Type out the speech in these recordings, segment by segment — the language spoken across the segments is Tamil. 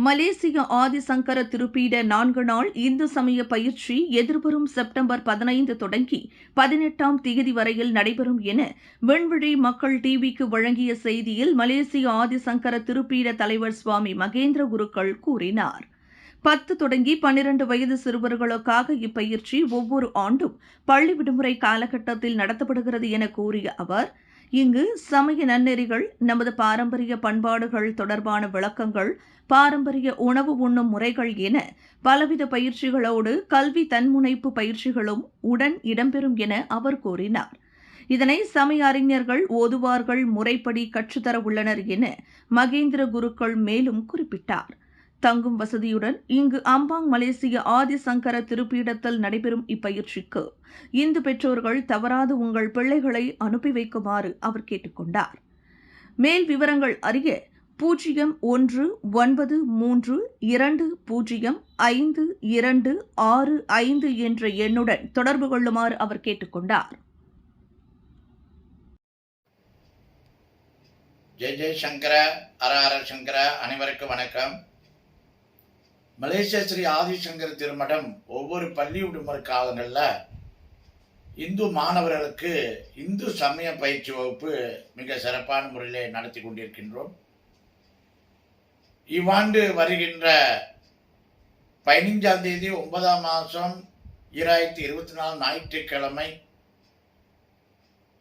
மலேசிய ஆதிசங்கர திருப்பீட 4 நாள் இந்து சமய பயிற்சி எதிர்வரும் செப்டம்பர் 15 தொடங்கி 18ஆம் தேதி வரையில் நடைபெறும் என விண்வெளி மக்கள் டிவிக்கு வழங்கிய செய்தியில் மலேசிய ஆதிசங்கர திருப்பீட தலைவர் சுவாமி மகேந்திர குருக்கள் கூறினார். 10 தொடங்கி 12 வயது சிறுவர்களுக்காக இப்பயிற்சி ஒவ்வொரு ஆண்டும் பள்ளி விடுமுறை காலகட்டத்தில் நடத்தப்படுகிறது என கூறிய அவர், இங்கு சமய நன்னெறிகள், நமது பாரம்பரிய பண்பாடுகள் தொடர்பான விளக்கங்கள், பாரம்பரிய உணவு உண்ணும் முறைகள் என பலவித பயிற்சிகளோடு கல்வி தன்முனைப்பு பயிற்சிகளும் உடன் இடம்பெறும் என அவர் கூறினார். இதனை சமய அறிஞர்கள், ஓதுவார்கள் முறைப்படி கற்றுத்தர உள்ளனர் என மகேந்திர குருக்கள் மேலும் குறிப்பிட்டார். தங்கும் வசதியுடன் இங்கு அம்பாங் மலேசிய ஆதிசங்கர திருப்பீடத்தில் நடைபெறும் இப்பயிற்சிக்கு இந்து பெற்றோர்கள் தவறாது உங்கள் பிள்ளைகளை அனுப்பி வைக்குமாறு அவர் கேட்டுக்கொண்டார். மேல் விவரங்கள் அறிய 0132205265 என்ற எண்ணுடன் தொடர்பு கொள்ளுமாறு அவர் கேட்டுக்கொண்டார். ஜெய் சங்கர, ஹர சங்கர. அனைவருக்கும் வணக்கம். மலேசிய ஸ்ரீ ஆதிசங்கர திருமடம் ஒவ்வொரு பள்ளி விடுமுறை காலங்களில் இந்து மாணவர்களுக்கு இந்து சமய பயிற்சி வகுப்பு மிக சிறப்பான முறையில் நடத்தி கொண்டிருக்கின்றோம். இவ்வாண்டு வருகின்ற 15ஆம் தேதி 9ஆம் மாதம் 2024 ஞாயிற்றுக்கிழமை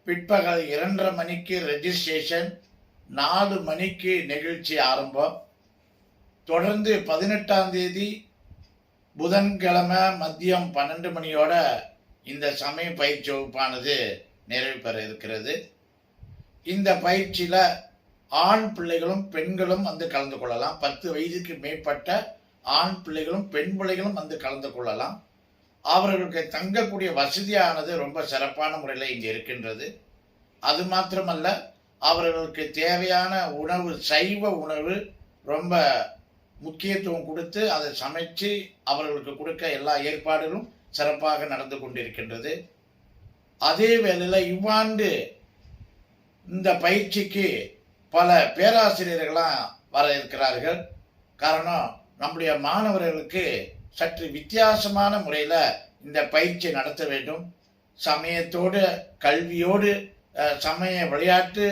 பிற்பகல் 2:30 மணிக்கு ரெஜிஸ்ட்ரேஷன், 4 மணிக்கு நிகழ்ச்சி ஆரம்பம். தொடர்ந்து 18ஆம் தேதி புதன்கிழமை மதியம் 12 மணியோட இந்த சமய பயிற்சி வகுப்பானது நிறைவு பெற இருக்கிறது. இந்த பயிற்சியில் ஆண் பிள்ளைகளும் பெண்களும் வந்து கலந்து கொள்ளலாம். 10 வயதுக்கு மேற்பட்ட ஆண் பிள்ளைகளும் பெண் பிள்ளைகளும் வந்து கலந்து கொள்ளலாம். அவர்களுக்கு தங்கக்கூடிய வசதியானது ரொம்ப சிறப்பான முறையில் இங்கே இருக்கின்றது. அது மாத்திரமல்ல, அவர்களுக்கு தேவையான உணவு, சைவ உணவு ரொம்ப முக்கியத்துவம் கொடுத்து அதை சமைச்சு அவர்களுக்கு கொடுக்க எல்லா ஏற்பாடுகளும் சிறப்பாக நடந்து கொண்டிருக்கின்றது. அதே வேளையில் இவ்வாண்டு இந்த பயிற்சிக்கு பல பேராசிரியர்களாக வர இருக்கிறார்கள். காரணம், நம்முடைய மாணவர்களுக்கு சற்று வித்தியாசமான முறையில் இந்த பயிற்சி நடத்த வேண்டும். சமயத்தோடு, கல்வியோடு, சமய விளையாட்டு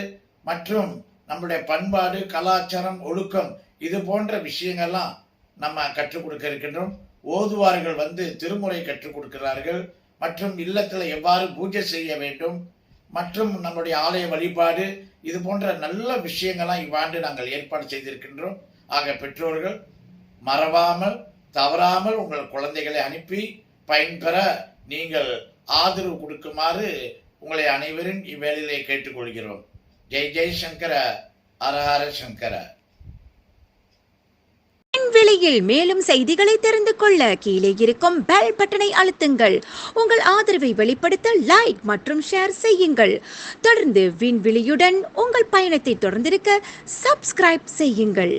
மற்றும் நம்முடைய பண்பாடு, கலாச்சாரம், ஒழுக்கம் இது போன்ற விஷயங்கள்லாம் நம்ம கற்றுக் கொடுக்க இருக்கின்றோம். ஓதுவார்கள் வந்து திருமுறை கற்றுக் கொடுக்கிறார்கள். மற்றும் இல்லத்தில் எவ்வாறு பூஜை செய்ய வேண்டும் மற்றும் நம்முடைய ஆலய வழிபாடு இது போன்ற நல்ல விஷயங்கள்லாம் இவ்வாண்டு நாங்கள் ஏற்பாடு செய்திருக்கின்றோம். ஆக பெற்றோர்கள் மறவாமல், தவறாமல் உங்கள் குழந்தைகளை அனுப்பி பயன்பெற நீங்கள் ஆதரவு கொடுக்குமாறு உங்களை அனைவரும் இவ்வேளையிலே கேட்டுக்கொள்கிறோம். ஜெய் சங்கர, ஹர சங்கர. விலையில் மேலும் செய்திகளை தெரிந்து கொள்ள கீழே இருக்கும் பெல் பட்டனை அழுத்துங்கள். உங்கள் ஆதரவை வெளிப்படுத்த லைக் மற்றும் ஷேர் செய்யுங்கள். தொடர்ந்து விண்வெளியுடன் உங்கள் பயணத்தை தொடர்ந்திருக்க சப்ஸ்கிரைப் செய்யுங்கள்.